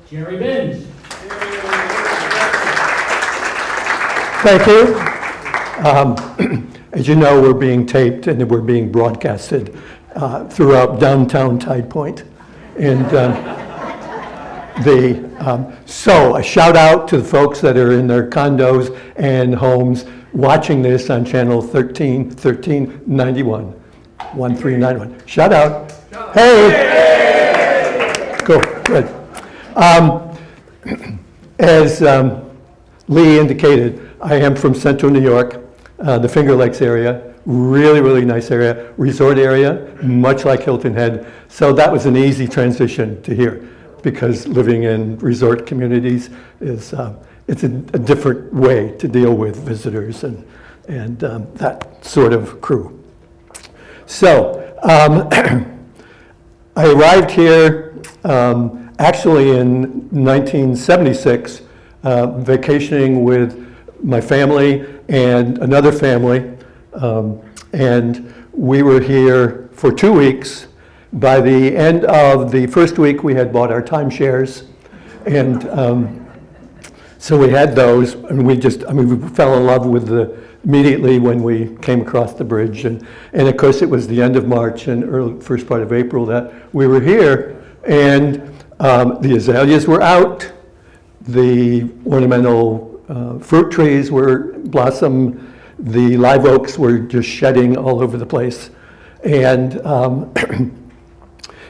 Jerry Binns. Thank you. As you know, we're being taped and we're being broadcasted throughout downtown TidePointe. And so a shout out to the folks that are in their condos and homes watching this on channel 1391. 1391. Shout out. Hey! Cool, good. As Lee indicated, I am from Central New York, the Finger Lakes area, really, really nice area, resort area, much like Hilton Head. So that was an easy transition to here, because living in resort communities is it's a different way to deal with visitors and that sort of crew. So I arrived here actually in 1976, vacationing with my family and another family, and we were here for 2 weeks. By the end of the first week, we had bought our timeshares, and so we had those, and we fell in love with immediately when we came across the bridge, and of course it was the end of March and early first part of April that we were here, and the azaleas were out, the ornamental fruit trees were blossom, the live oaks were just shedding all over the place, and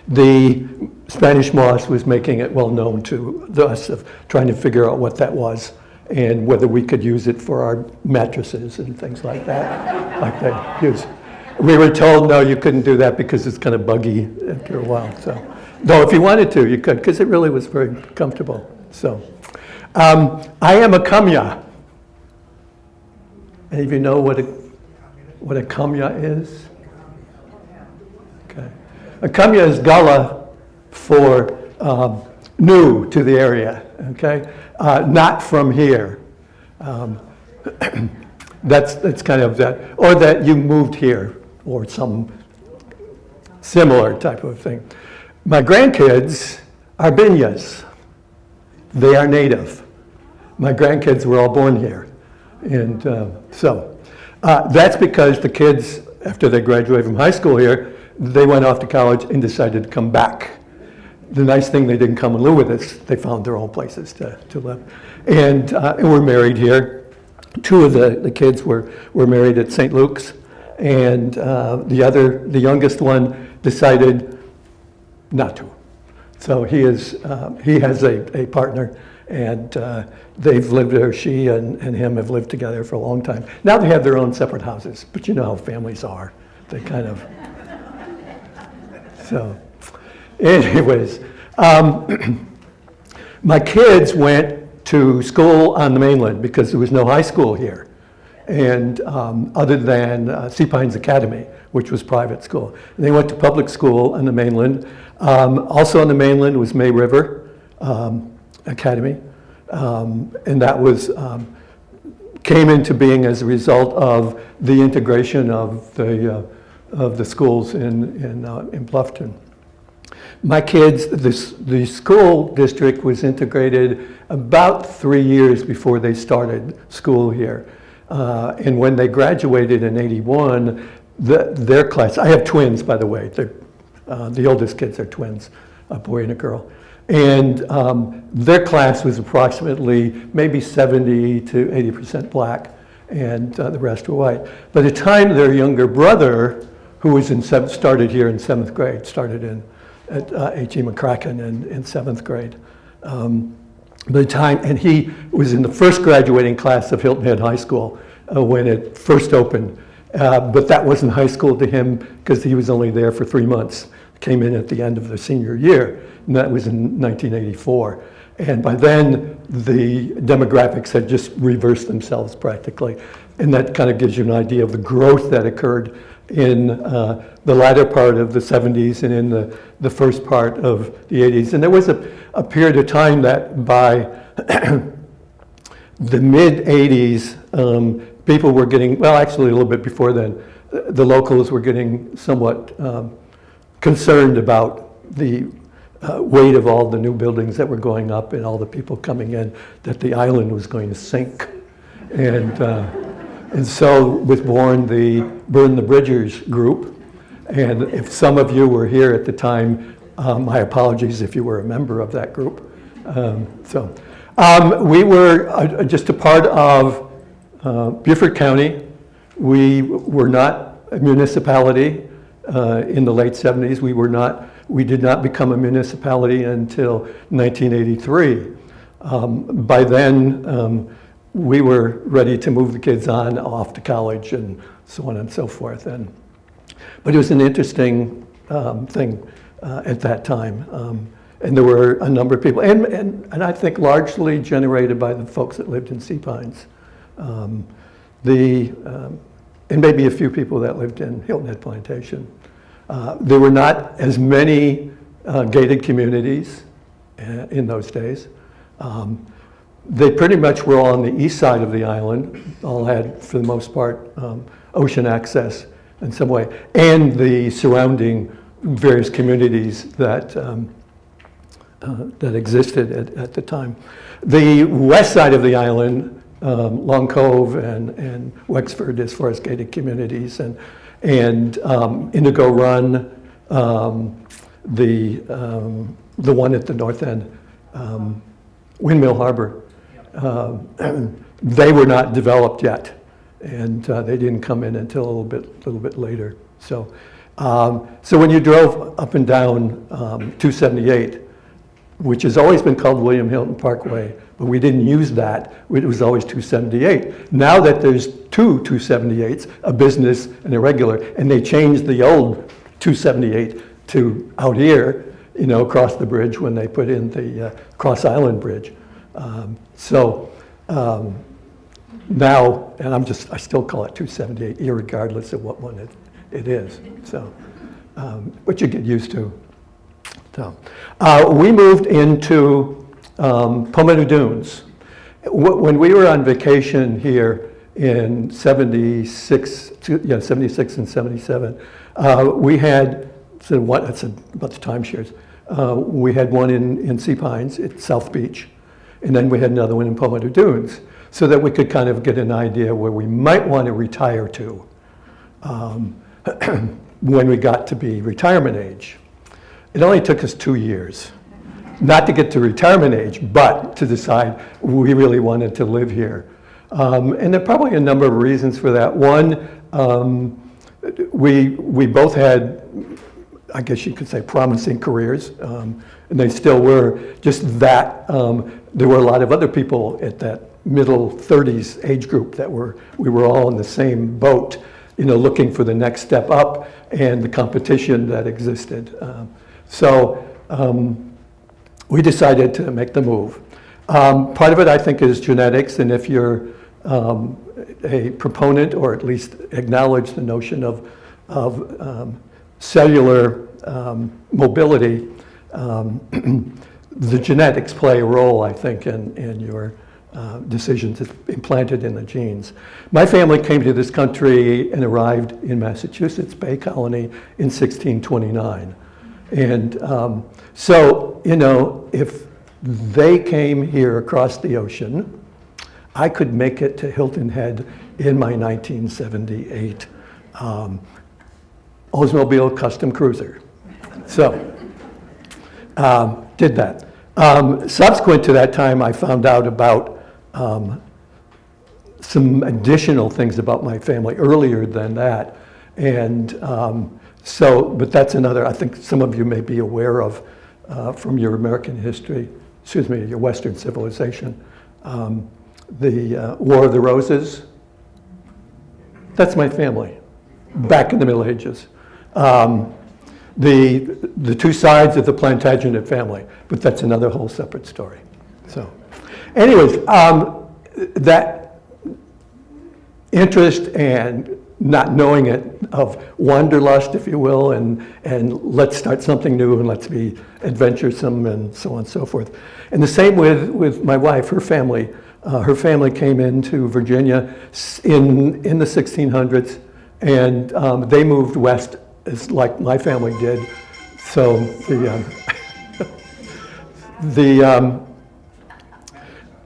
the Spanish moss was making it well known to us of trying to figure out what that was and whether we could use it for our mattresses and things like that, like they use. We were told, no, you couldn't do that because it's kind of buggy after a while. So, though if you wanted to, you could, because it really was very comfortable. So, I am a kamya. Any of you know what a kamya is? Okay. A kamya is Gala for new to the area, okay? Not from here. That's kind of that, or that you moved here, or some similar type of thing. My grandkids are Binyas. They are native. My grandkids were all born here. And so that's because the kids, after they graduated from high school here, they went off to college and decided to come back. The nice thing, they didn't come and live with us. They found their own places to live. And we're married here. Two of the kids were married at St. Luke's. And the youngest one decided not to. So he has a partner, and they've lived there, she and him have lived together for a long time. Now they have their own separate houses, but you know how families are. They kind of, so. Anyways, my kids went to school on the mainland because there was no high school here, and other than Sea Pines Academy, which was private school. And they went to public school on the mainland. Also on the mainland was May River Academy, and that was came into being as a result of the integration of the schools in Bluffton. My kids, the school district was integrated about 3 years before they started school here. And when they graduated in '81, their class, I have twins, by the way. The oldest kids are twins, a boy and a girl. And their class was approximately maybe 70 to 80% black, and the rest were white. By the time their younger brother, who was started here in 7th grade, started at H.E. McCracken in 7th grade. By the time, and he was in the first graduating class of Hilton Head High School when it first opened. But that wasn't high school to him because he was only there for 3 months. Came in at the end of the senior year, and that was in 1984. And by then, the demographics had just reversed themselves practically. And that kind of gives you an idea of the growth that occurred in the latter part of the 70s and in the first part of the 80s. And there was a period of time that by the mid-80s, people were getting, well, actually a little bit before then, the locals were getting somewhat concerned about the weight of all the new buildings that were going up and all the people coming in, that the island was going to sink. And so was born the Burn the Bridgers group. And if some of you were here at the time, my apologies if you were a member of that group. We were just a part of Beaufort County. We were not a municipality in the late 70s. We did not become a municipality until 1983. By then, we were ready to move the kids on off to college and so on and so forth. But it was an interesting thing at that time. And there were a number of people, and I think largely generated by the folks that lived in Sea Pines. And maybe a few people that lived in Hilton Head Plantation. There were not as many gated communities in those days. They pretty much were all on the east side of the island, all had, for the most part, ocean access in some way, and the surrounding various communities that existed at the time. The west side of the island, Long Cove and Wexford, as far as gated communities, and Indigo Run, the one at the north end, Windmill Harbor. They were not developed yet, and they didn't come in until a little bit later. So when you drove up and down 278, which has always been called William Hilton Parkway, but we didn't use that. It was always 278. Now that there's two 278s, a business and a regular, and they changed the old 278 to out here, across the bridge when they put in the Cross Island Bridge. Now, and I still call it 278, irregardless of what one it is. So, but you get used to. So, we moved into Palmetto Dunes. When we were on vacation here in 76 and 77, we had, that's about the timeshares, we had one in Sea Pines at South Beach, and then we had another one in Palmetto Dunes, so that we could kind of get an idea where we might want to retire to when we got to be retirement age. It only took us 2 years, not to get to retirement age, but to decide we really wanted to live here. And there are probably a number of reasons for that. One, we both had, I guess you could say, promising careers, and they still were. Just that there were a lot of other people at that middle 30s age group that we were all in the same boat, looking for the next step up and the competition that existed. So we decided to make the move. Part of it, I think, is genetics, and if you're a proponent, or at least acknowledge the notion of cellular mobility, the genetics play a role, I think, in your decisions implanted in the genes. My family came to this country and arrived in Massachusetts Bay Colony in 1629. And so, if they came here across the ocean, I could make it to Hilton Head in my 1978 Oldsmobile Custom Cruiser. So, did that. Subsequent to that time, I found out about some additional things about my family earlier than that. And but that's another, I think some of you may be aware of from your American history, your Western civilization. The War of the Roses, that's my family, back in the Middle Ages. The two sides of the Plantagenet family, but that's another whole separate story. So, anyways, that interest and not knowing it, of wanderlust, if you will, and let's start something new and let's be adventuresome and so on and so forth. And the same with my wife, her family. Her family came into Virginia in the 1600s, and they moved west, like my family did. So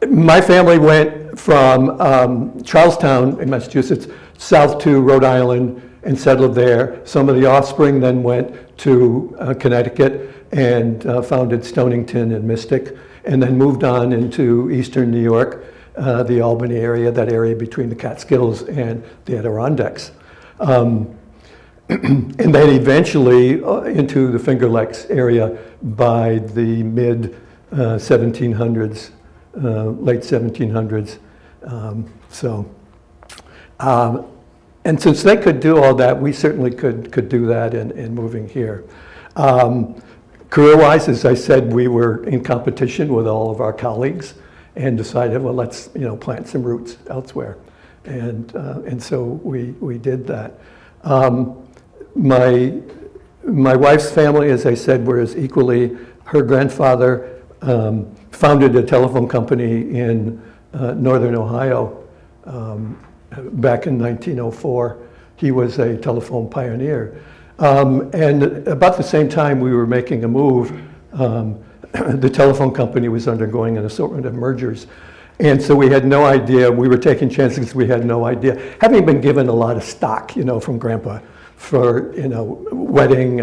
My family went from Charlestown in Massachusetts south to Rhode Island and settled there. Some of the offspring then went to Connecticut and founded Stonington and Mystic, and then moved on into eastern New York, the Albany area, that area between the Catskills and the Adirondacks. And then eventually into the Finger Lakes area by the mid 1700s, late 1700s. And since they could do all that, we certainly could do that in moving here. Career-wise, as I said, we were in competition with all of our colleagues and decided, well, let's plant some roots elsewhere. And so we did that. My wife's family, as I said, was equally, her grandfather founded a telephone company in northern Ohio back in 1904. He was a telephone pioneer. And about the same time we were making a move, the telephone company was undergoing an assortment of mergers. And so we had no idea, we were taking chances, we had no idea. Having been given a lot of stock, from Grandpa for, wedding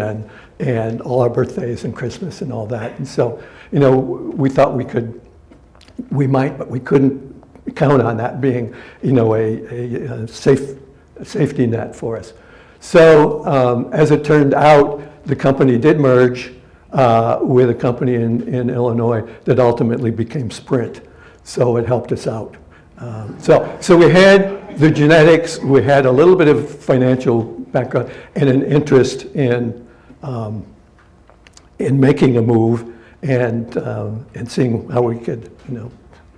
and all our birthdays and Christmas and all that. And so, we thought we might, but we couldn't count on that being, a safety net for us. So as it turned out, the company did merge with a company in Illinois that ultimately became Sprint. So it helped us out. So we had the genetics, we had a little bit of financial background and an interest in making a move and seeing how we could,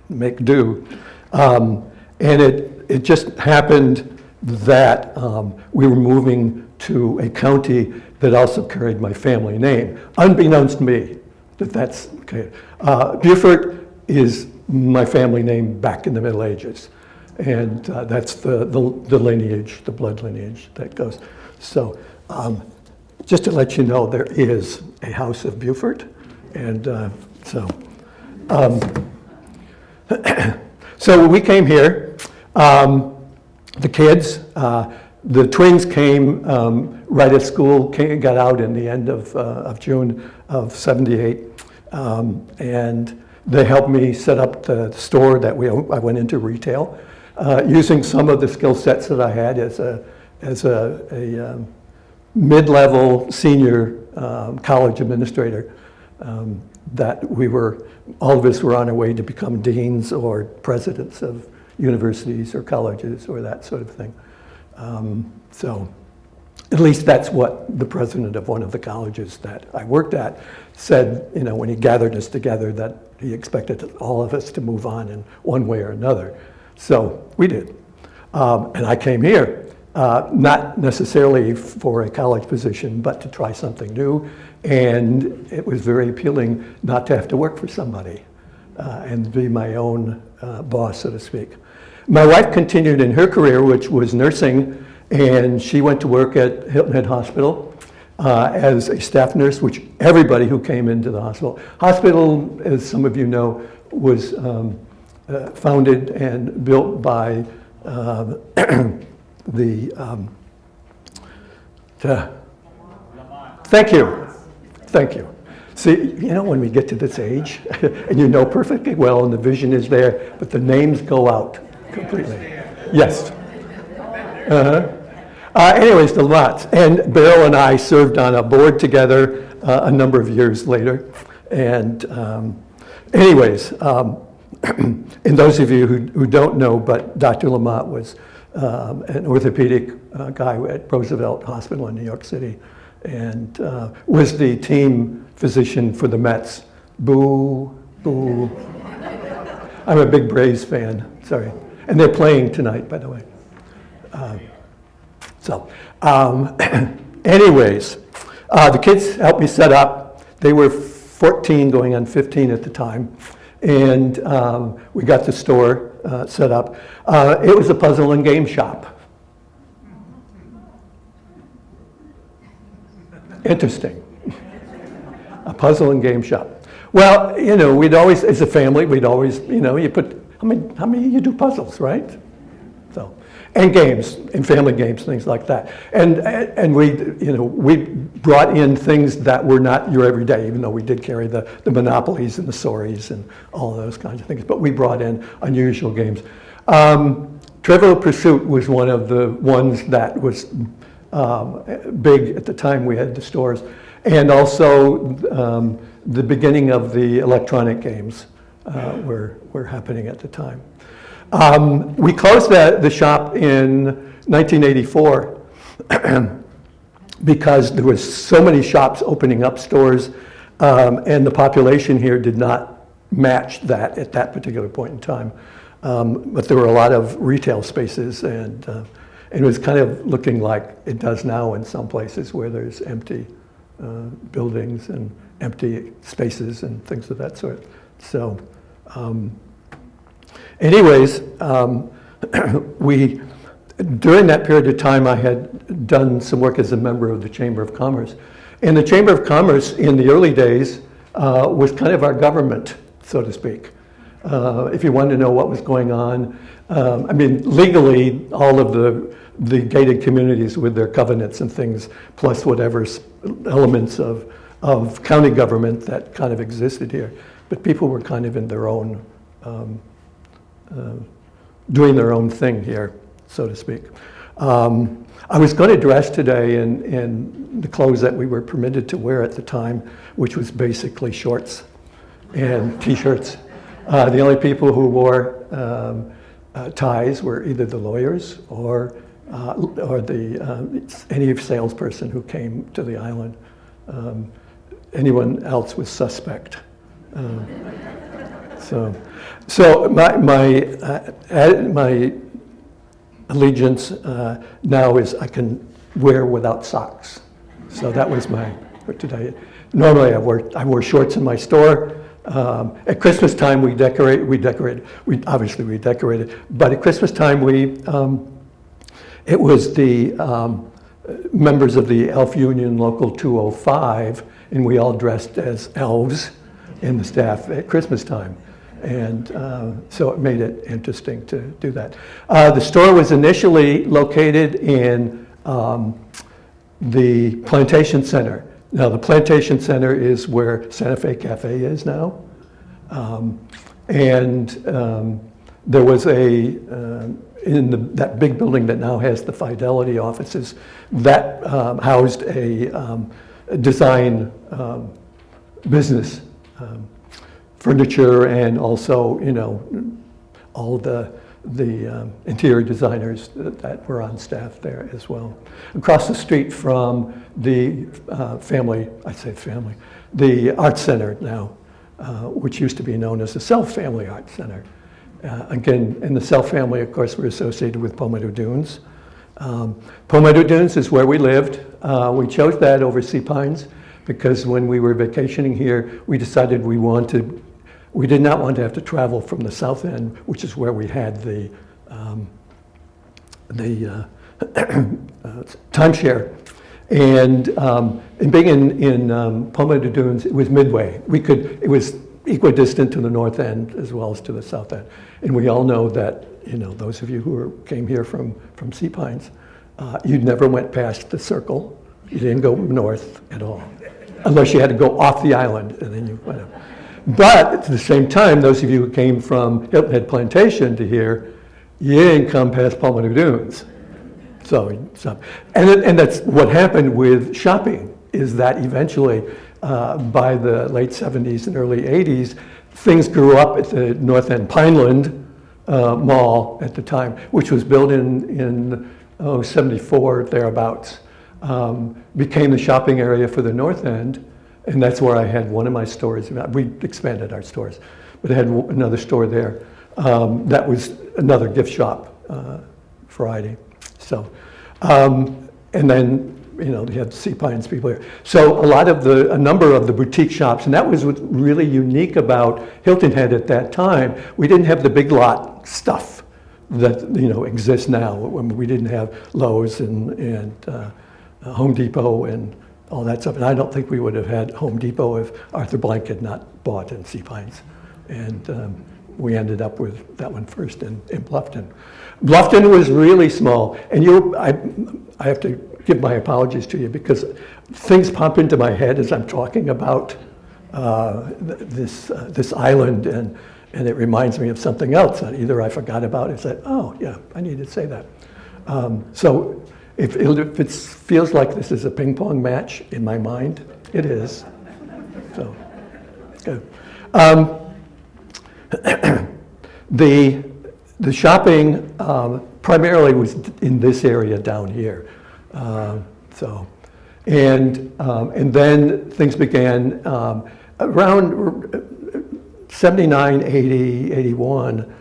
make do. And it just happened that we were moving to a county that also carried my family name, unbeknownst to me, that's okay. Beaufort is my family name back in the Middle Ages. And that's the lineage, the blood lineage that goes. So just to let you know, there is a House of Beaufort. And so we came here. The kids, the twins came right at school, got out in the end of June of '78. And they helped me set up the store that I went into retail, using some of the skill sets that I had as a mid-level senior college administrator. That all of us were on our way to become deans or presidents of universities or colleges or that sort of thing. So at least that's what the president of one of the colleges that I worked at said, when he gathered us together, that he expected all of us to move on in one way or another. So we did. And I came here, not necessarily for a college position, but to try something new. And it was very appealing not to have to work for somebody and be my own boss, so to speak. My wife continued in her career, which was nursing, and she went to work at Hilton Head Hospital as a staff nurse, which everybody who came into the hospital, as some of you know, was founded and built by Thank you. See, when we get to this age, and you know perfectly well, and the vision is there, but the names go out completely. Yes. Anyways, the lots. And Beryl and I served on a board together a number of years later. And anyways, and those of you who don't know, but Dr. Lamont was an orthopedic guy at Roosevelt Hospital in New York City, and was the team physician for the Mets. Boo, boo. I'm a big Braves fan, sorry. And they're playing tonight, by the way. Anyways, the kids helped me set up. They were 14 going on 15 at the time. And we got the store set up. It was a puzzle and game shop. Interesting. A puzzle and game shop. Well, you know, we'd always, as a family, we'd always, you know, you put, how many you do puzzles, right? So, and games, and family games, things like that. And we, you know, we brought in things that were not your everyday, even though we did carry the Monopolies and the Sorries and all those kinds of things, but we brought in unusual games. Trivial Pursuit was one of the ones that was big at the time we had the stores, and also the beginning of the electronic games were happening at the time. We closed the shop in 1984 because there was so many shops opening up stores, and the population here did not match that at that particular point in time. But there were a lot of retail spaces, and it was kind of looking like it does now in some places where there's empty buildings and empty spaces and things of that sort. So, anyways, during that period of time, I had done some work as a member of the Chamber of Commerce. And the Chamber of Commerce in the early days was kind of our government, so to speak. If you wanted to know what was going on, I mean, legally, all of the gated communities with their covenants and things, plus whatever elements of county government that kind of existed here. But people were kind of in their own, doing their own thing here, so to speak. I was going to dress today in the clothes that we were permitted to wear at the time, which was basically shorts and t-shirts. The only people who wore ties were either the lawyers or any salesperson who came to the island. Anyone else was suspect. So my allegiance now is I can wear without socks. So that was my for today. Normally I wore shorts in my store. At Christmas time we decorated. We decorated, but at Christmas time it was the members of the Elf Union Local 205, and we all dressed as elves in the staff at Christmas time. And so it made it interesting to do that. The store was initially located in the Plantation Center. Now, the Plantation Center is where Santa Fe Cafe is now. There was that big building that now has the Fidelity offices, that housed a design business, furniture, and also, you know, all the interior designers that were on staff there as well. Across the street from the the Art Center now, which used to be known as the Self Family Art Center. Again, in the Self family, of course, we're associated with Pomato Dunes. Pomato Dunes is where we lived. We chose that over Sea Pines because when we were vacationing here, we decided we did not want to have to travel from the south end, which is where we had the timeshare. And being in Pomato Dunes, it was midway. It was equidistant to the north end as well as to the south end. And we all know that, you know, those of you who came here from Sea Pines, you never went past the circle. You didn't go north at all, unless you had to go off the island, and then you went up. But at the same time, those of you who came from Hilton Head Plantation to here, you didn't come past Pomato Dunes. And that's what happened with shopping, is that eventually, by the late 70s and early 80s, things grew up at the North End Pineland Mall at the time, which was built in 74, thereabouts, became the shopping area for the North End. And that's where I had one of my stores. We expanded our stores, but I had another store there. That was another gift shop variety. So, and then, you know, they had Sea Pines people here. So a number of the boutique shops, and that was what's really unique about Hilton Head at that time. We didn't have the big lot stuff that, you know, exists now. We didn't have Lowe's and Home Depot and all that stuff. And I don't think we would have had Home Depot if Arthur Blank had not bought in Sea Pines. And we ended up with that one first in Bluffton. Bluffton was really small. And I have to give my apologies to you because things pop into my head as I'm talking about this island, and it reminds me of something else that either I forgot about or said, oh yeah, I need to say that. So if it feels like this is a ping pong match in my mind, it is. So, good. The shopping primarily was in this area down here. And then things began around 79, 80, 81,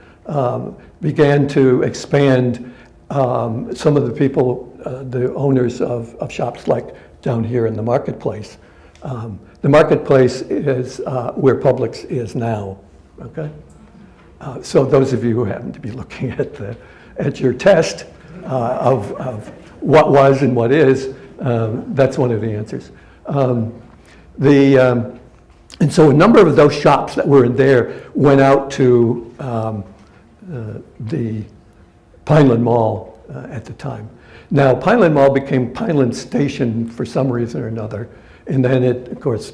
began to expand. Some of the people, the owners of shops like down here in the marketplace. The marketplace is where Publix is now, okay? So those of you who happen to be looking at your test of what was and what is, that's one of the answers. And so a number of those shops that were in there went out to the Pineland Mall at the time. Now, Pineland Mall became Pineland Station for some reason or another, and then of course,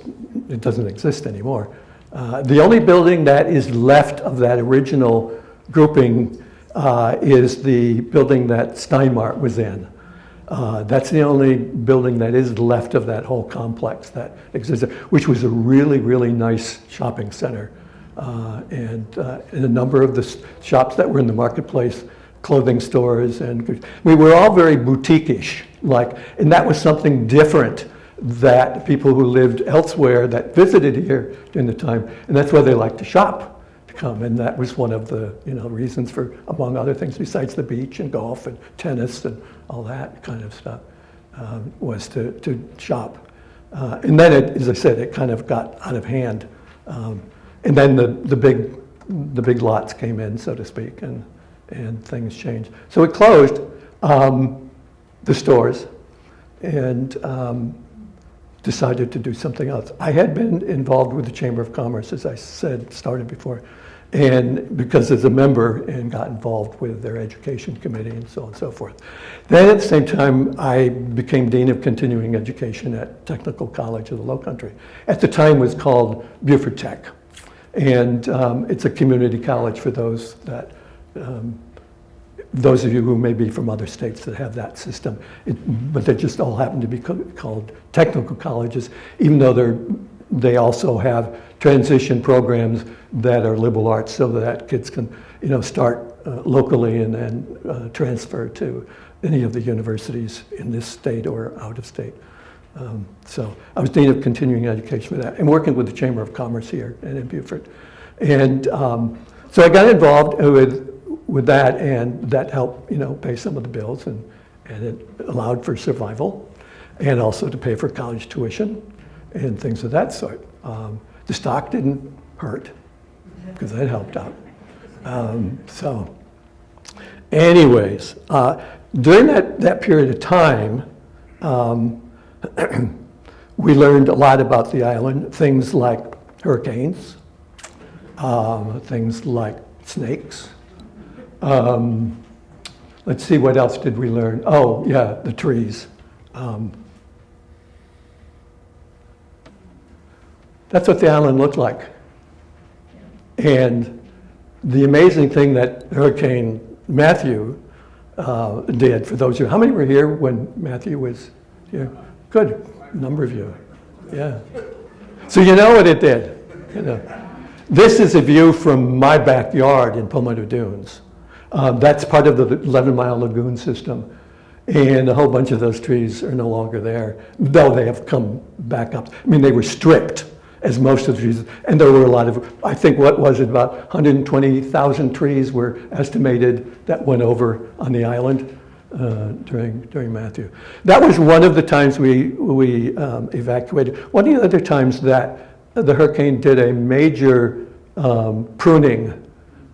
it doesn't exist anymore. The only building that is left of that original grouping is the building that Steinmart was in. That's the only building that is left of that whole complex that existed, which was a really, really nice shopping center. And a number of the shops that were in the marketplace, clothing stores, and we were all very boutique-ish, and that was something different that people who lived elsewhere that visited here during the time, and that's where they liked to shop, to come, and that was one of the reasons for, among other things, besides the beach and golf and tennis and all that kind of stuff, was to shop. And then, as I said, it kind of got out of hand, and then the big lots came in, so to speak, and things changed. So it closed the stores and decided to do something else. I had been involved with the Chamber of Commerce, as I said, started before, and because as a member and got involved with their education committee and so on and so forth. Then at the same time, I became Dean of Continuing Education at Technical College of the Lowcountry. At the time it was called Buford Tech. And it's a community college for those of you who may be from other states that have that system. But they just all happen to be called technical colleges, even though they also have transition programs that are liberal arts so that kids can start locally and then transfer to any of the universities in this state or out of state. So I was Dean of Continuing Education for that and working with the Chamber of Commerce here and in Beaufort. And so I got involved with that, and that helped pay some of the bills, and it allowed for survival and also to pay for college tuition and things of that sort. The stock didn't hurt because that helped out. So anyways, during that period of time, we learned a lot about the island, things like hurricanes, things like snakes. Let's see, what else did we learn? Oh, yeah, the trees. That's what the island looked like. And the amazing thing that Hurricane Matthew did, for those of you, how many were here when Matthew was here? Good, number of you, yeah. So you know what it did. This is a view from my backyard in Palmetto Dunes. That's part of the 11-mile lagoon system. And a whole bunch of those trees are no longer there, though they have come back up. I mean, they were stripped, as most of the trees, and there were a lot of, I think, what was it, about 120,000 trees were estimated that went over on the island during Matthew. That was one of the times we evacuated. One of the other times that the hurricane did a major pruning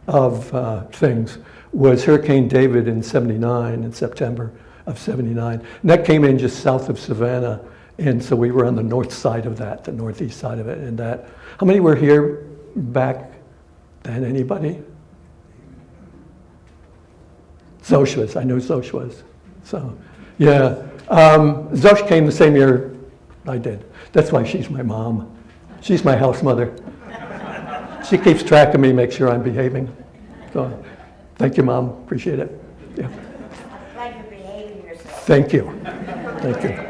of things was Hurricane David in September of 79. And that came in just south of Savannah And so we were on the north side of that, the northeast side of it. And that, how many were here back then? Anybody? Zosh was, I know Zosh was. So, yeah. Zosh came the same year I did. That's why she's my mom. She's my house mother. She keeps track of me, makes sure I'm behaving. So, thank you, Mom. Appreciate it. Yeah. I'm glad you're behaving yourself. Thank you. Thank you.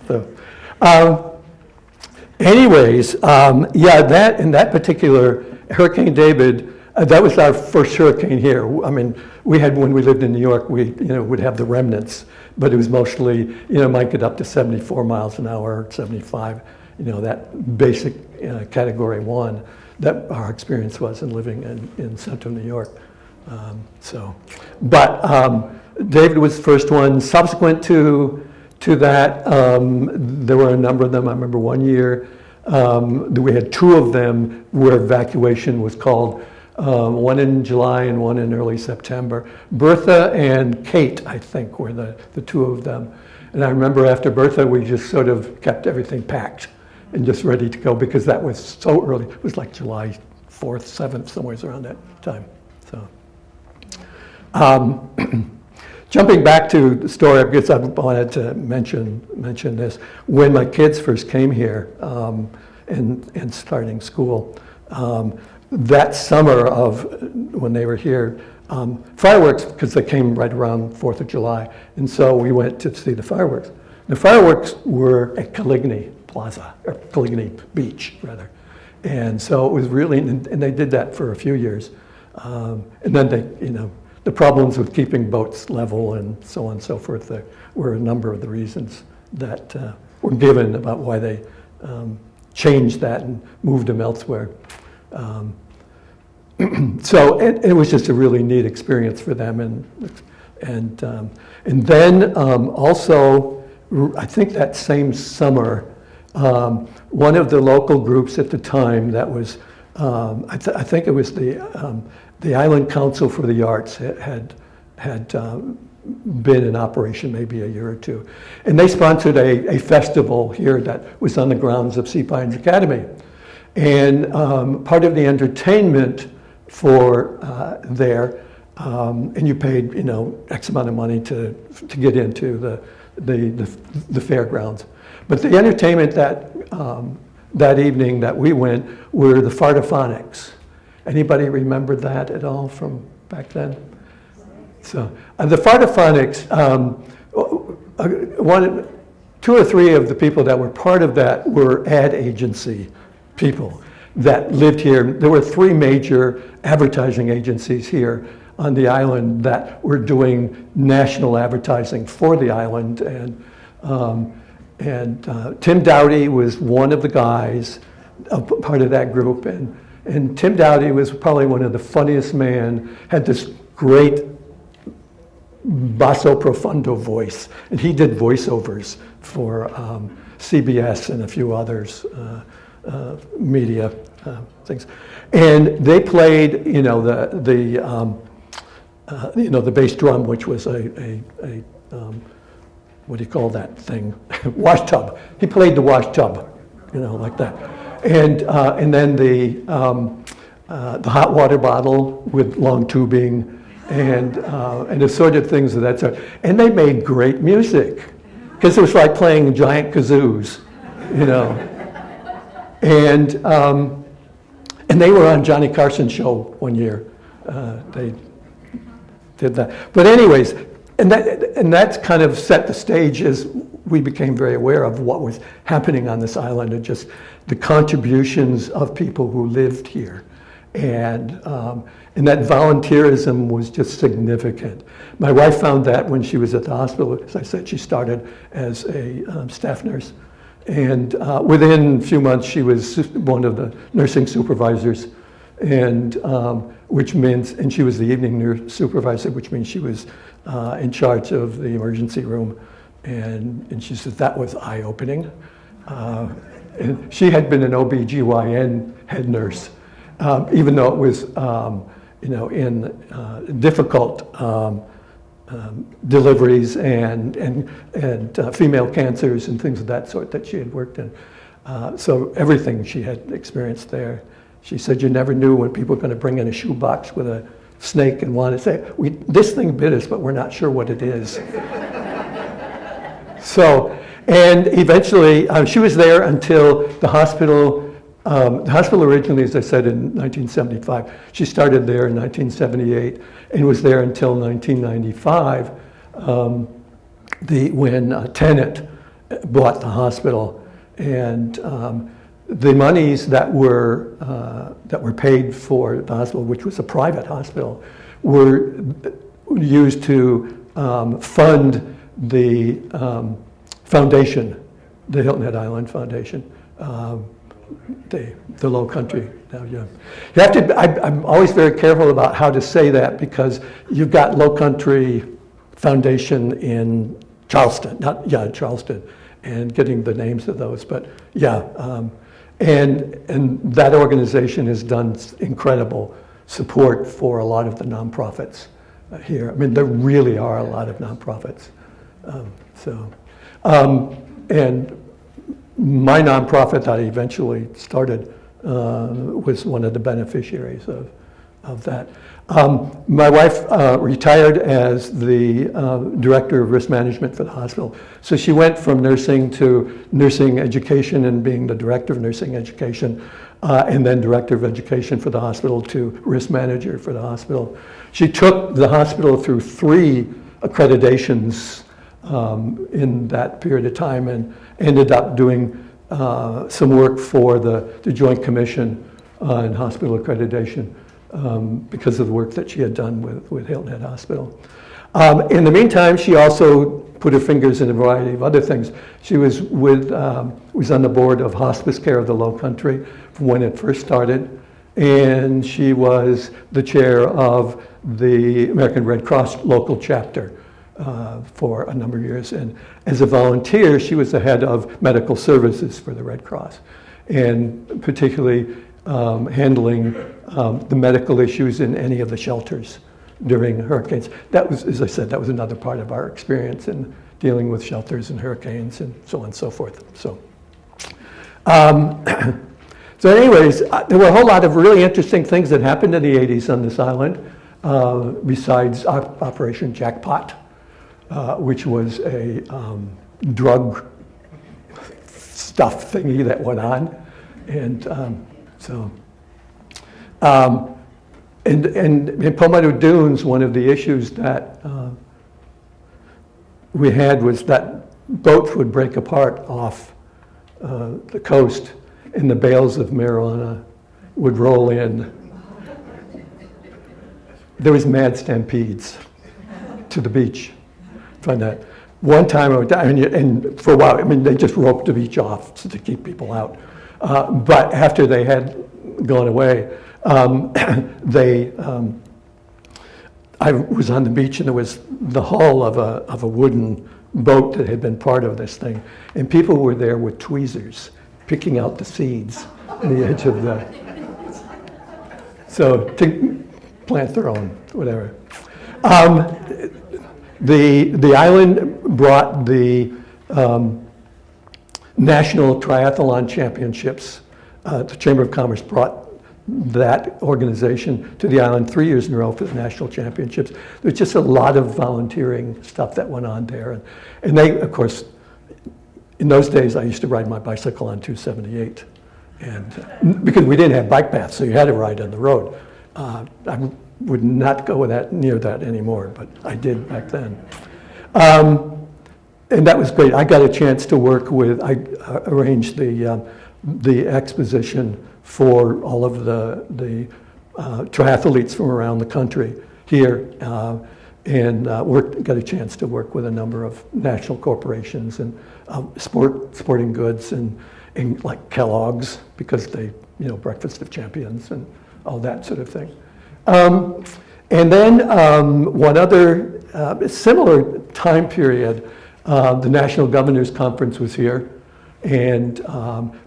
So, anyways, yeah, that in that particular Hurricane David, that was our first hurricane here. I mean, we had, when we lived in New York, we would have the remnants, but it was mostly, might get up to 74 miles an hour, 75, that basic category 1 that our experience was in living in central New York. But David was the first one. Subsequent to that, there were a number of them. I remember one year we had 2 of them where evacuation was called, one in July and one in early September. Bertha and Kate, I think, were the 2 of them. And I remember after Bertha, we just sort of kept everything packed and just ready to go because that was so early. It was like July 4th, 7th, somewhere around that time. So. Jumping back to the story, because I wanted to mention this. When my kids first came here and starting school, that summer of when they were here, fireworks, because they came right around 4th of July, and so we went to see the fireworks. The fireworks were at Caligny Plaza, or Caligny Beach, rather. And so it was really, and they did that for a few years. And then they, the problems with keeping boats level and so on and so forth were a number of the reasons that were given about why they changed that and moved them elsewhere. So it was just a really neat experience for them, and then also I think that same summer, one of the local groups at the time that was I think it was the Island Council for the Arts had been in operation maybe a year or 2, and they sponsored a festival here that was on the grounds of TidePointe Academy. And part of the entertainment for there, and you paid X amount of money to get into the fairgrounds. But the entertainment that evening that we went were the Fartophonics. Anybody remember that at all from back then? So the Fartophonics, 2 or 3 of the people that were part of that were ad agency people that lived here. There were 3 major advertising agencies here on the island that were doing national advertising for the island, and Tim Dowdy was one of the guys, part of that group, and Tim Dowdy was probably one of the funniest men, had this great basso profundo voice, and he did voiceovers for CBS and a few others. Media things, and they played, the bass drum, which was a what do you call that thing? Wash tub. He played the wash tub, like that, and then the hot water bottle with long tubing, and the sort of things of that sort. And they made great music because it was like playing giant kazoos, And they were on Johnny Carson's show one year. They did that. But anyways, and that's kind of set the stage as we became very aware of what was happening on this island, and just the contributions of people who lived here. And that volunteerism was just significant. My wife found that when she was at the hospital. As I said, she started as a staff nurse. And within a few months, she was one of the nursing supervisors, and which means, and she was the evening nurse supervisor, which means she was in charge of the emergency room. And she said that was eye-opening. And she had been an OB/GYN head nurse, even though it was, in difficult deliveries and female cancers and things of that sort that she had worked in. So everything she had experienced there. She said you never knew when people were going to bring in a shoebox with a snake and want to say, this thing bit us, but we're not sure what it is. So, and eventually, she was there until the hospital originally, as I said, in 1975. She started there in 1978 and was there until 1995 when Tenet bought the hospital. And the monies that were paid for the hospital, which was a private hospital, were used to fund the foundation, the Hilton Head Island Foundation, the Low Country. You have to. I'm always very careful about how to say that because you've got Low Country Foundation in Charleston, Charleston, and getting the names of those, but yeah. And that organization has done incredible support for a lot of the nonprofits here. I mean, there really are a lot of nonprofits. And my nonprofit that I eventually started was one of the beneficiaries of that. My wife retired as the director of risk management for the hospital. So she went from nursing to nursing education and being the director of nursing education, and then director of education for the hospital to risk manager for the hospital. She took the hospital through 3 accreditations in that period of time and ended up doing some work for the Joint Commission on Hospital Accreditation. Because of the work that she had done with Hilton Head Hospital. In the meantime, she also put her fingers in a variety of other things. She was was on the board of Hospice Care of the Low Country when it first started, and she was the chair of the American Red Cross local chapter for a number of years. And as a volunteer, she was the head of medical services for the Red Cross, and particularly handling the medical issues in any of the shelters during hurricanes. That was, as I said, that was another part of our experience in dealing with shelters and hurricanes and so on and so forth. So, so anyways, there were a whole lot of really interesting things that happened in the 80s on this island, besides Operation Jackpot, which was a drug stuff thingy that went on. And in Palmetto Dunes, one of the issues that we had was that boats would break apart off the coast and the bales of marijuana would roll in. There was mad stampedes to the beach. Find that. One time, and for a while, I mean, they just roped the beach off to keep people out. But after they had gone away, I was on the beach and there was the hull of a wooden boat that had been part of this thing, and people were there with tweezers picking out the seeds on the edge of so to plant their own, whatever. The island brought the National Triathlon Championships. The Chamber of Commerce brought that organization to the island 3 years in a row for the national championships. There's just a lot of volunteering stuff that went on there. And they, of course, in those days, I used to ride my bicycle on 278. And because we didn't have bike paths, so you had to ride on the road. I would not go near that anymore, but I did back then. And that was great. I got a chance to work with, I arranged the exposition for all of the triathletes from around the country here, and got a chance to work with a number of national corporations and sporting goods and like Kellogg's, because they, Breakfast of Champions and all that sort of thing. And then one other similar time period, the National Governors Conference was here, and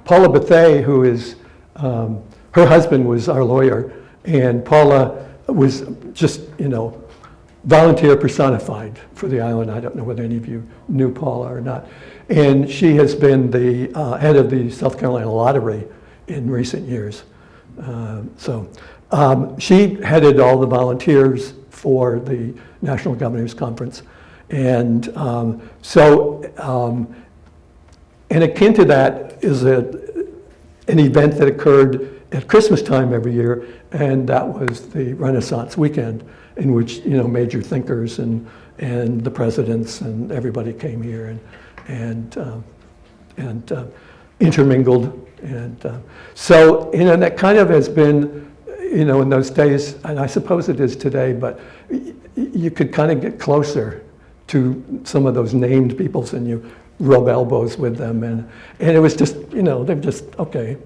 Paula Bethea, who is, her husband was our lawyer, and Paula was just, volunteer personified for the island. I don't know whether any of you knew Paula or not. And she has been the head of the South Carolina Lottery in recent years. She headed all the volunteers for the National Governors Conference. And and akin to that is an event that occurred at Christmas time every year, and that was the Renaissance weekend, in which major thinkers and the presidents and everybody came here and intermingled, and so that kind of has been in those days, and I suppose it is today, but you could kind of get closer to some of those named peoples, and you rub elbows with them, and it was just they're just okay.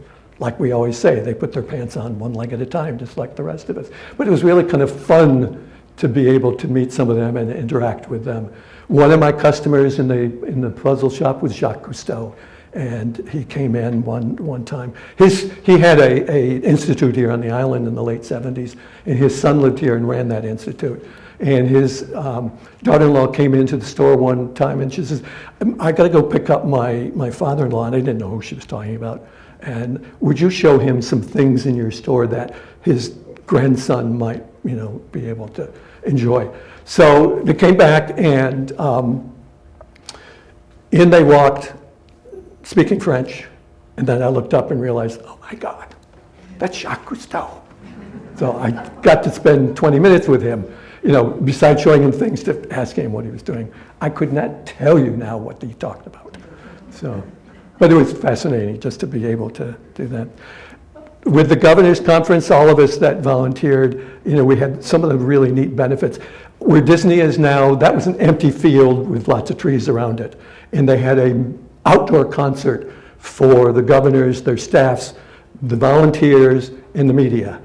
Like we always say, they put their pants on one leg at a time, just like the rest of us. But it was really kind of fun to be able to meet some of them and interact with them. One of my customers in the puzzle shop was Jacques Cousteau, and he came in one time. He had a institute here on the island in the late 70s, and his son lived here and ran that institute. And his daughter-in-law came into the store one time, and she says, "I got to go pick up my father-in-law," and I didn't know who she was talking about. "And would you show him some things in your store that his grandson might, be able to enjoy?" So they came back, and in they walked, speaking French. And then I looked up and realized, oh my God, that's Jacques Cousteau. So I got to spend 20 minutes with him, besides showing him things, to ask him what he was doing. I could not tell you now what he talked about. But it was fascinating just to be able to do that. With the Governor's Conference, all of us that volunteered, we had some of the really neat benefits. Where Disney is now, that was an empty field with lots of trees around it. And they had an outdoor concert for the governors, their staffs, the volunteers, and the media.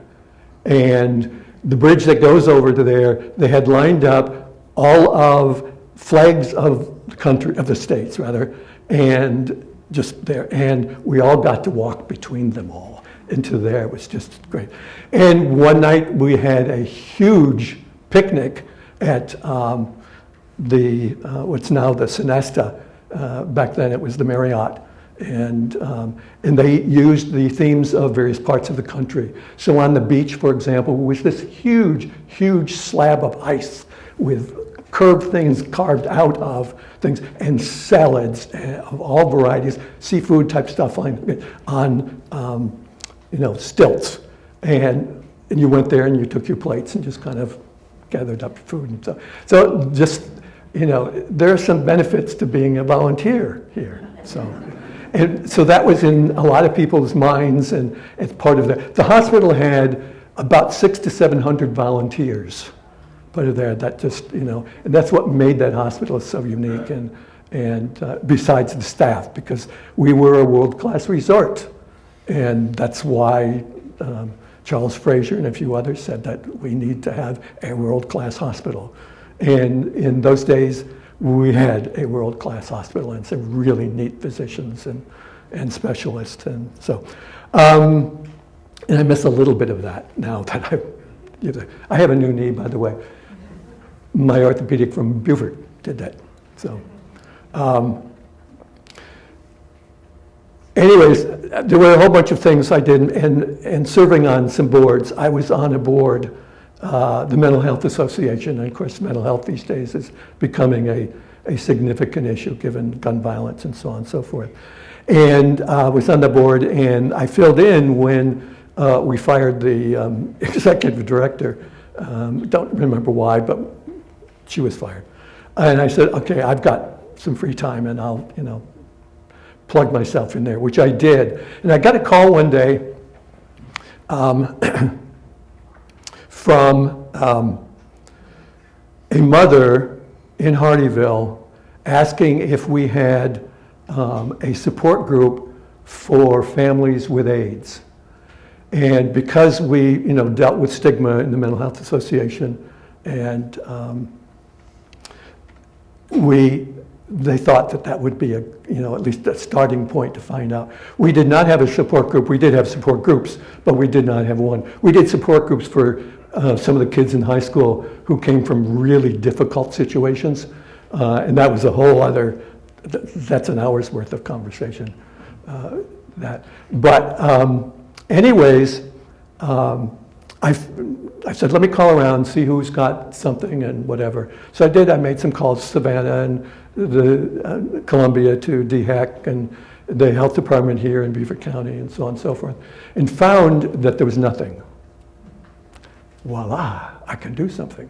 And the bridge that goes over to there, they had lined up all of flags of the country, of the states rather, and just there. And we all got to walk between them all into there. It was just great. And one night we had a huge picnic at what's now the Sonesta. Back then it was the Marriott. And they used the themes of various parts of the country. So on the beach, for example, was this huge, huge slab of ice with curved things carved out of things, and salads of all varieties, seafood type stuff on stilts. And you went there and you took your plates and just kind of gathered up food and stuff. So just, there are some benefits to being a volunteer here. And so that was in a lot of people's minds, and it's part of that. The hospital had about 600 to 700 volunteers put it there. That just, and that's what made that hospital so unique, and besides the staff, because we were a world-class resort. And that's why Charles Fraser and a few others said that we need to have a world-class hospital. And in those days, we had a world-class hospital and some really neat physicians and specialists. And so, and I miss a little bit of that now that I have a new knee, by the way. My orthopedic from Beaufort did that. So, anyways, there were a whole bunch of things I did, and serving on some boards. I was on a board, the Mental Health Association, and of course mental health these days is becoming a significant issue given gun violence and so on and so forth. And I was on the board, and I filled in when we fired the executive director. Don't remember why, but she was fired. And I said, okay, I've got some free time, and I'll, plug myself in there, which I did. And I got a call one day from a mother in Hardyville asking if we had a support group for families with AIDS. And because we, dealt with stigma in the Mental Health Association, and they thought that would be at least a starting point to find out. We did not have a support group. We did have support groups, but we did not have one. We did support groups for some of the kids in high school who came from really difficult situations. And that was a whole other, that's an hour's worth of conversation. Anyways, I said, let me call around, see who's got something and whatever. So I did. I made some calls to Savannah and the Columbia to DHEC and the health department here in Beaver County and so on and so forth, and found that there was nothing. Voila, I can do something.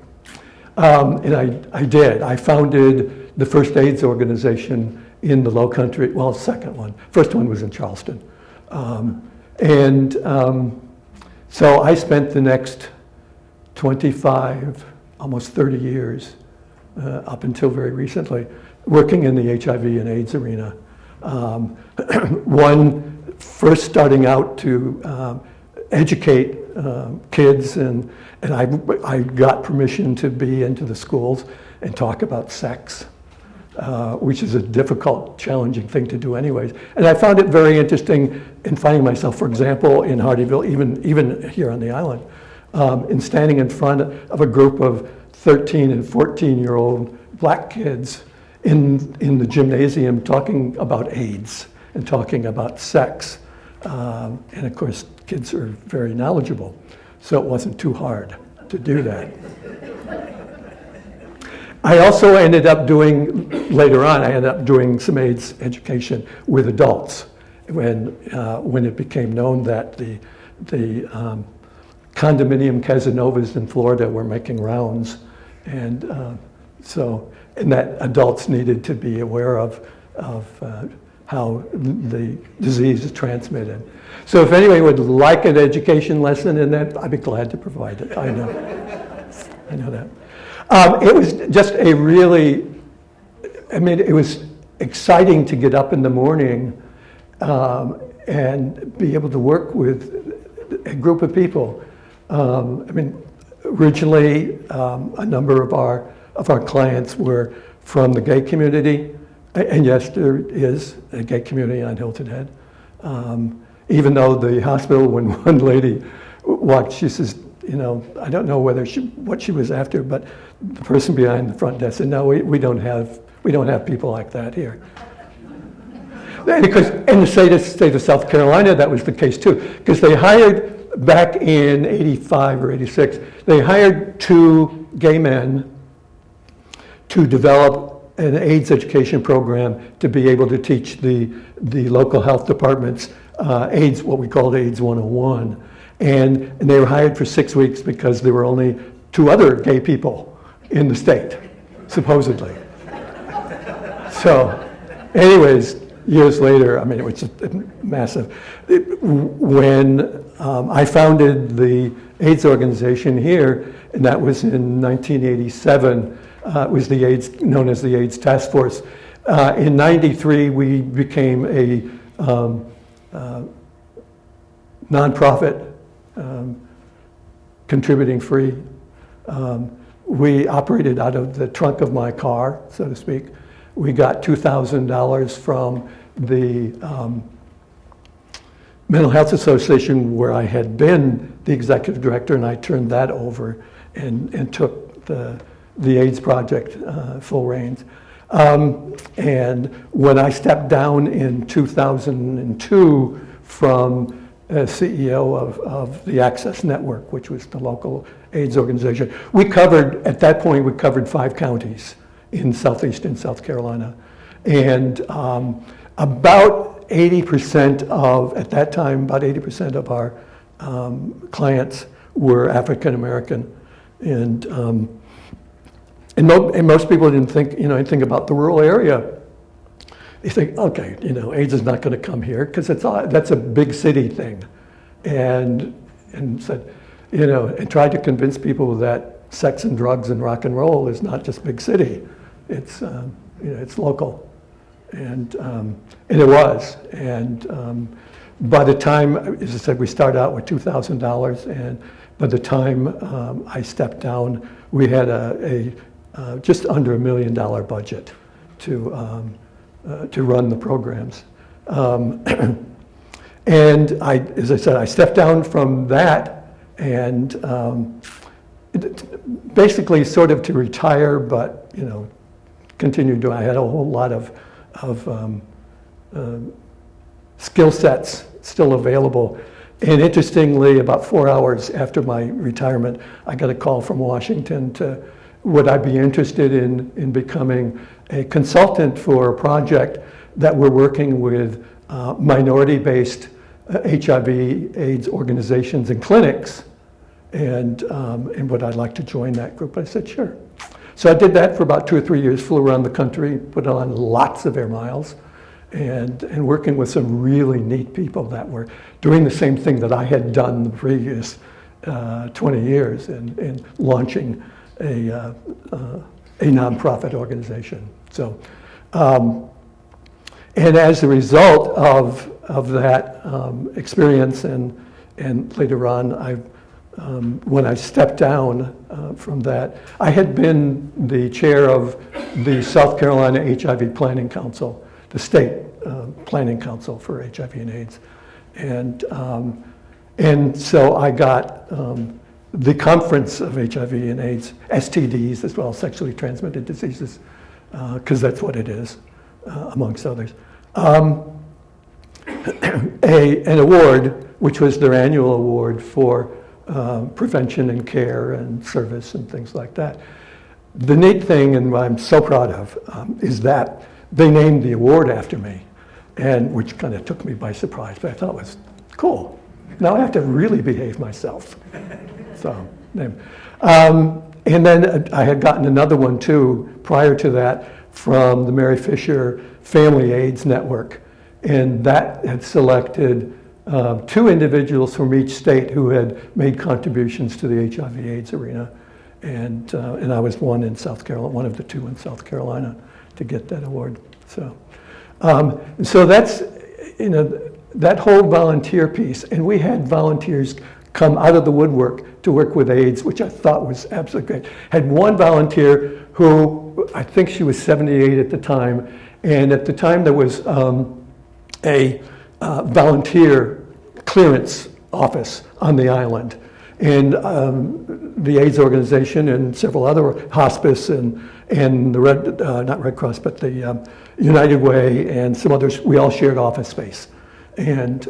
And I did. I founded the first AIDS organization in the Low Country, well, second one. First one was in Charleston. So I spent the next 25, almost 30 years, up until very recently, working in the HIV and AIDS arena. One, first starting out to educate kids, and I got permission to be into the schools and talk about sex, which is a difficult, challenging thing to do anyways. And I found it very interesting in finding myself, for example, in Hardyville, even here on the island, in standing in front of a group of 13 and 14-year-old black kids in the gymnasium talking about AIDS and talking about sex. And of course, kids are very knowledgeable, so it wasn't too hard to do that. I also ended up doing, later on, I ended up doing some AIDS education with adults when it became known that the condominium Casanovas in Florida were making rounds. And and that adults needed to be aware of how the disease is transmitted. So if anyone would like an education lesson in that, I'd be glad to provide it. I know that. It was just a really, it was exciting to get up in the morning and be able to work with a group of people. Originally, a number of our clients were from the gay community, and yes, there is a gay community on Hilton Head. Even though the hospital, when one lady walked, she says, I don't know what she was after, but the person behind the front desk said, no, we don't have people like that here. Because in the state of South Carolina, that was the case too, because they hired, back in 85 or 86, they hired 2 gay men to develop an AIDS education program to be able to teach the local health departments AIDS, what we called AIDS 101. And they were hired for 6 weeks because there were only 2 other gay people in the state, supposedly. So, anyways, years later, it was just massive. When I founded the AIDS organization here, and that was in 1987, it was the AIDS, known as the AIDS Task Force. In 93, we became a nonprofit, contributing free. We operated out of the trunk of my car, so to speak. We got $2,000 from the Mental Health Association, where I had been the executive director, and I turned that over and took the AIDS project full reins. And when I stepped down in 2002 from CEO of the Access Network, which was the local AIDS organization, at that point, we covered 5 counties in southeastern South Carolina. And about 80% at that time, about 80% of our clients were African American. And most people didn't think, anything about the rural area. You think, okay, AIDS is not going to come here because that's a big city thing, and said, and tried to convince people that sex and drugs and rock and roll is not just big city, it's it's local, and it was, and by the time, as I said, we started out with $2,000, and by the time I stepped down, we had a just under $1 million budget to run the programs. And as I said, I stepped down from that, and basically sort of to retire, but, continue to, I had a whole lot of skill sets still available. And interestingly, about 4 hours after my retirement, I got a call from Washington to, would I be interested in becoming a consultant for a project that we're working with minority-based HIV/AIDS organizations and clinics, and would I like to join that group? I said, sure. So I did that for about 2 or 3 years, flew around the country, put on lots of air miles, and working with some really neat people that were doing the same thing that I had done the previous 20 years in launching a nonprofit organization. So, and as a result of that experience, and later on, when I stepped down from that, I had been the chair of the South Carolina HIV Planning Council, the state planning council for HIV and AIDS. And so I got the conference of HIV and AIDS, STDs as well, sexually transmitted diseases, because that's what it is, amongst others. An award, which was their annual award for prevention and care and service and things like that. The neat thing, and what I'm so proud of, is that they named the award after me, and which kind of took me by surprise, but I thought it was cool. Now I have to really behave myself. So, and then I had gotten another one too, prior to that, from the Mary Fisher Family AIDS Network, and that had selected 2 individuals from each state who had made contributions to the HIV/AIDS arena, and I was one in South Carolina, one of the 2 in South Carolina, to get that award. So, so that's that whole volunteer piece, and we had volunteers come out of the woodwork to work with AIDS, which I thought was absolutely great. Had one volunteer who, I think she was 78 at the time, and at the time there was a volunteer clearance office on the island, and the AIDS organization and several other hospice and the not Red Cross, but the United Way and some others, we all shared office space. And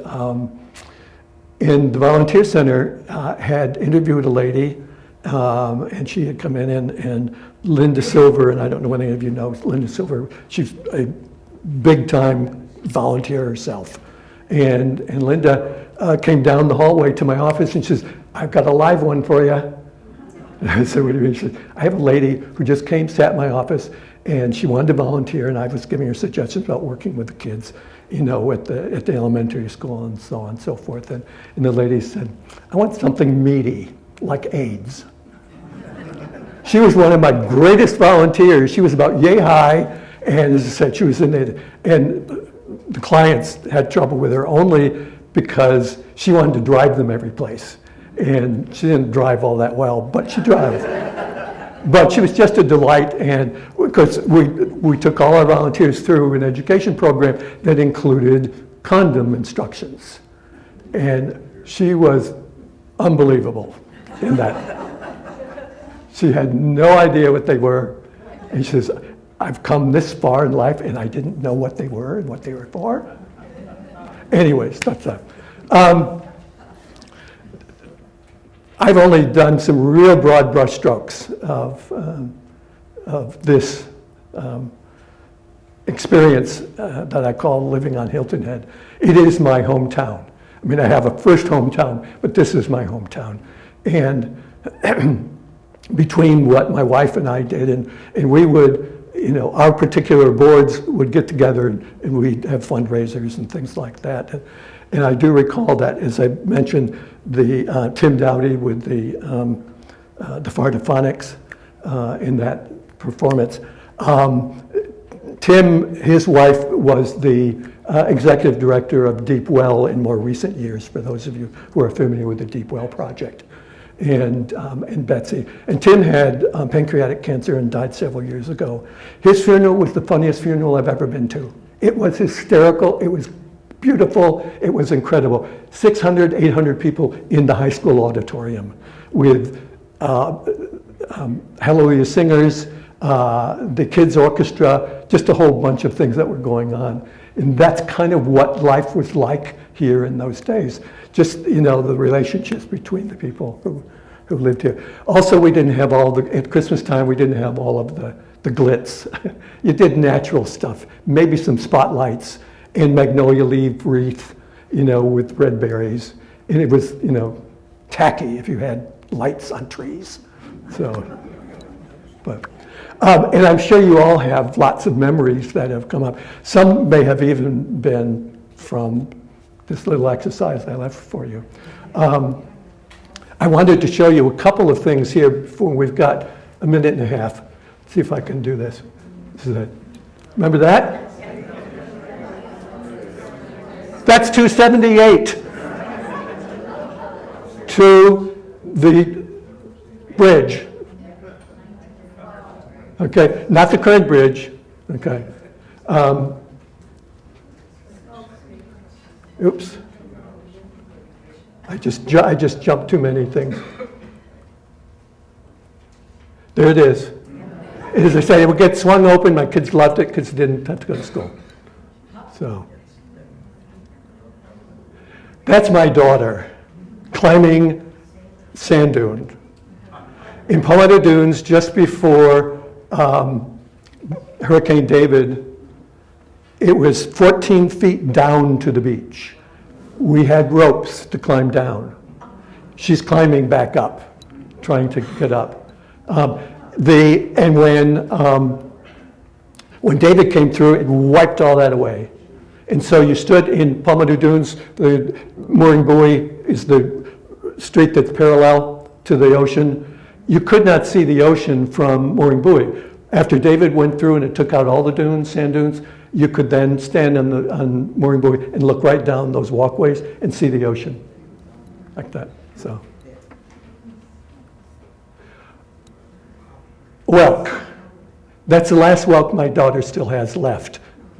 the volunteer center had interviewed a lady, and she had come in, and Linda Silver, and I don't know whether any of you know Linda Silver, she's a big time volunteer herself. And Linda came down the hallway to my office and she says, I've got a live one for you. I said, what do you mean? She said, I have a lady who just came, sat in my office, and she wanted to volunteer, and I was giving her suggestions about working with the kids, at the elementary school and so on and so forth. And the lady said, I want something meaty, like AIDS. She was one of my greatest volunteers. She was about yay high, and as I said, she was in it. And the clients had trouble with her only because she wanted to drive them every place. And she didn't drive all that well, but she drove. But she was just a delight, and because we took all our volunteers through an education program that included condom instructions. And she was unbelievable in that. She had no idea what they were. And she says, I've come this far in life and I didn't know what they were and what they were for. Anyways, that's that. I've only done some real broad brush strokes of this experience that I call living on Hilton Head. It is my hometown. I mean, I have a first hometown, but this is my hometown. And between what my wife and I did, and we would, our particular boards would get together and we'd have fundraisers and things like that. And I do recall that, as I mentioned, the Tim Dowdy with the Fartophonics in that performance. Tim, his wife, was the executive director of Deep Well in more recent years, for those of you who are familiar with the Deep Well project, and Betsy. And Tim had pancreatic cancer and died several years ago. His funeral was the funniest funeral I've ever been to. It was hysterical. It was beautiful. It was incredible. 600, 800 people in the high school auditorium with Hallelujah Singers, the kids' orchestra, just a whole bunch of things that were going on. And that's kind of what life was like here in those days. Just, the relationships between the people who lived here. Also, we didn't have at Christmas time, we didn't have all of the glitz. You did natural stuff, maybe some spotlights and magnolia leaf wreath, with red berries. And it was, tacky if you had lights on trees. So, and I'm sure you all have lots of memories that have come up. Some may have even been from this little exercise I left for you. I wanted to show you a couple of things here before we've got a minute and a half. Let's see if I can do this. This is it. Remember that? That's 278 to the bridge. Okay, not the current bridge. Okay. Oops. I just jumped too many things. There it is. As I say, it would get swung open. My kids loved it because they didn't have to go to school. So that's my daughter climbing sand dune in Palmetto Dunes just before Hurricane David. It was 14 feet down to the beach. We had ropes to climb down. She's climbing back up, trying to get up. When David came through, it wiped all that away. And so you stood in Palmetto Dunes. The mooring buoy is the street that's parallel to the ocean. You could not see the ocean from mooring buoy. After David went through and it took out all the dunes, sand dunes, you could then stand on mooring buoy and look right down those walkways and see the ocean, like that. So, Welk. That's the last Welk my daughter still has left.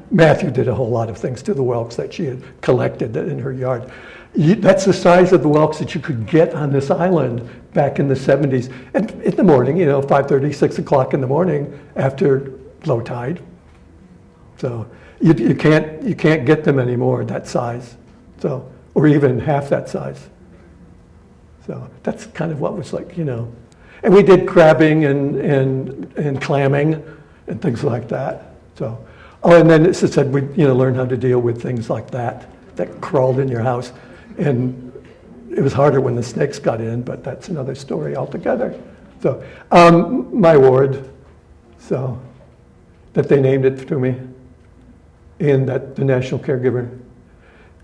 Matthew did a whole lot of things to the Welks that she had collected in her yard. That's the size of the Welks that you could get on this island back in the 70s. And in the morning, 5:30, 6 o'clock in the morning after low tide. So you can't get them anymore that size. So, or even half that size. So that's kind of what was like, And we did crabbing and clamming and things like that. So, and then it said we learn how to deal with things like that crawled in your house. And it was harder when the snakes got in, but that's another story altogether. So, my ward, so that they named it to me, and that the national caregiver.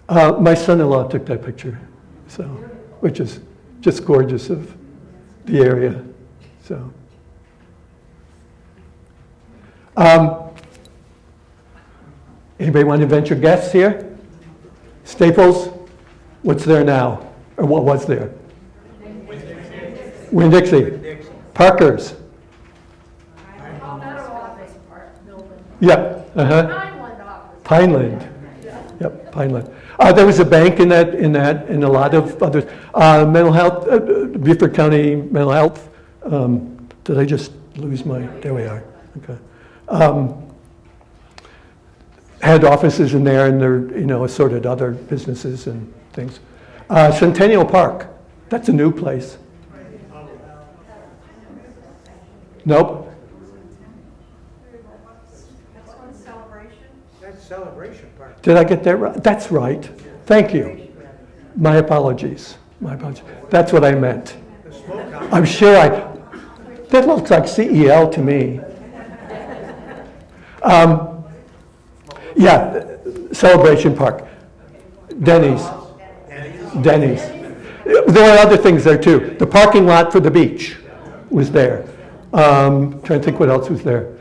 My son-in-law took that picture, so, which is just gorgeous of the area. So, anybody want to venture guess here? Staples, what's there now, or what was there? Winn-Dixie. Parker's. Yeah. Pineland. Yep, Pineland. There was a bank in that, and a lot of others. Mental health, Beaufort County Mental Health. Did I just lose my? There we are. Okay. Had offices in there, and there, assorted other businesses and things. Centennial Park. That's a new place. Nope. Celebration Park. Did I get that right? That's right. Thank you. My apologies. That's what I meant. I'm sure that looks like CEL to me. Yeah, Celebration Park. Denny's. There were other things there too. The parking lot for the beach was there. Trying to think what else was there.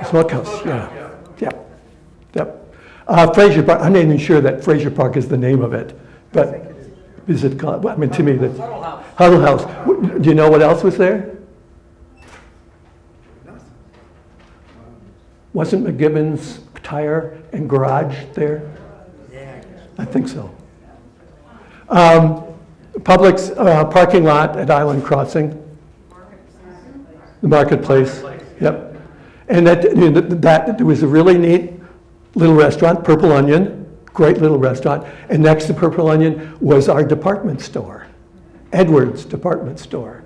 Smokehouse, yeah. Yep. Fraser Park, I'm not even sure that Fraser Park is the name of it, but is it called, to me, that's Huddle House. Do you know what else was there? Wasn't McGibbon's Tire and Garage there? I think so. Publix parking lot at Island Crossing. The marketplace. Yep. And that there was a really neat little restaurant, Purple Onion, great little restaurant. And next to Purple Onion was our department store, Edwards Department Store.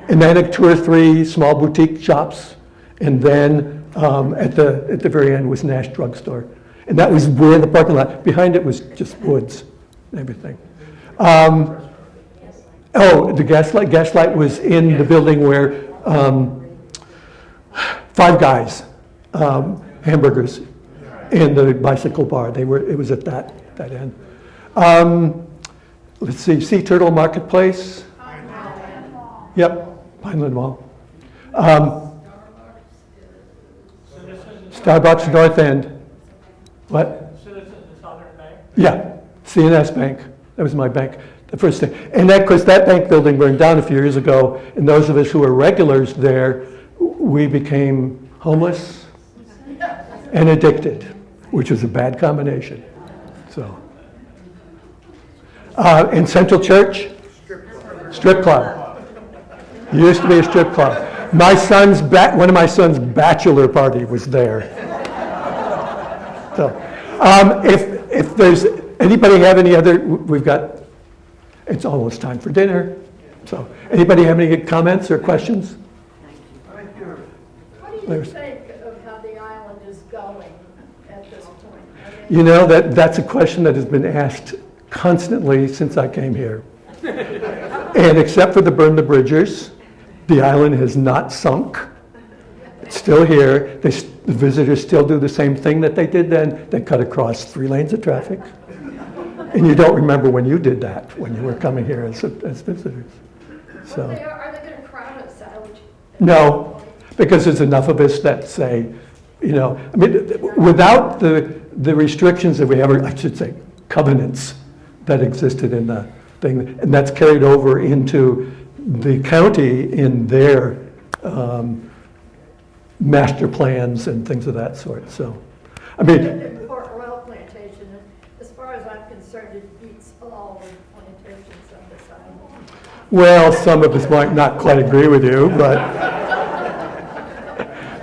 And then 2 or 3 small boutique shops. And then at the very end was Nash Drugstore. And that was where the parking lot, behind it was just woods and everything. The Gaslight was in the building where Five Guys hamburgers and the bicycle bar. It was at that end. Let's see, Sea Turtle Marketplace. Yep, Pineland Mall. Starbucks North End. What? Yeah, CNS Bank. That was my bank, the first thing. And of course, that bank building burned down a few years ago, and those of us who were regulars there, we became homeless and addicted, which was a bad combination. So, in Central Church, strip club. Used to be a strip club. One of my son's bachelor party was there. So, if there's anybody have any other, it's almost time for dinner. So, anybody have any comments or questions? Thank you. What do you think of how the island is going at this point? You know, that's a question that has been asked constantly since I came here. And except for the burn the bridgers, the island has not sunk. It's still here. The visitors still do the same thing that they did then. They cut across 3 lanes of traffic. And you don't remember when you did that, when you were coming here as visitors. So. Are they going to crowd us out? No, because there's enough of us that say, without the restrictions that we have, or I should say covenants that existed in the thing, and that's carried over into the county in their master plans and things of that sort. So, The Port Royal plantation, as far as I'm concerned, it beats all the plantations on this island. well, some of us might not quite agree with you, but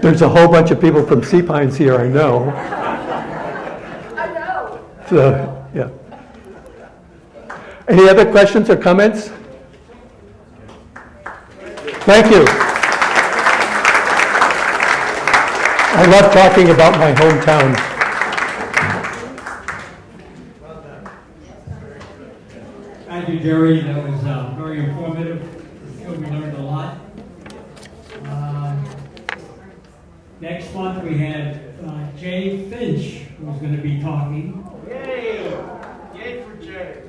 there's a whole bunch of people from Sea Pines here, I know. I know. So, yeah. Any other questions or comments? Thank you. I love talking about my hometown. Thank you, Jerry. That was very informative. I'm sure we learned a lot. Next month we have Jay Finch, who's going to be talking. Yay! Yay for Jay.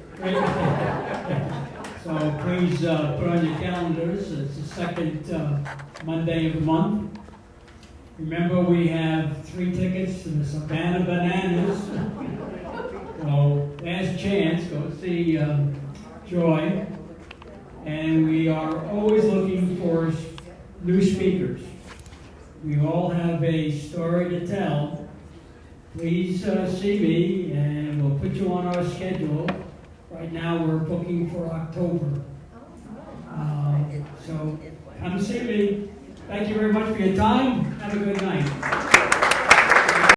So please put on your calendars. It's the second Monday of the month. Remember, we have 3 tickets to the Savannah Bananas. So last chance, go see Joy. And we are always looking for new speakers. We all have a story to tell. Please see me, and we'll put you on our schedule. Right now, we're booking for October. So come see me. Thank you very much for your time. Have a good night.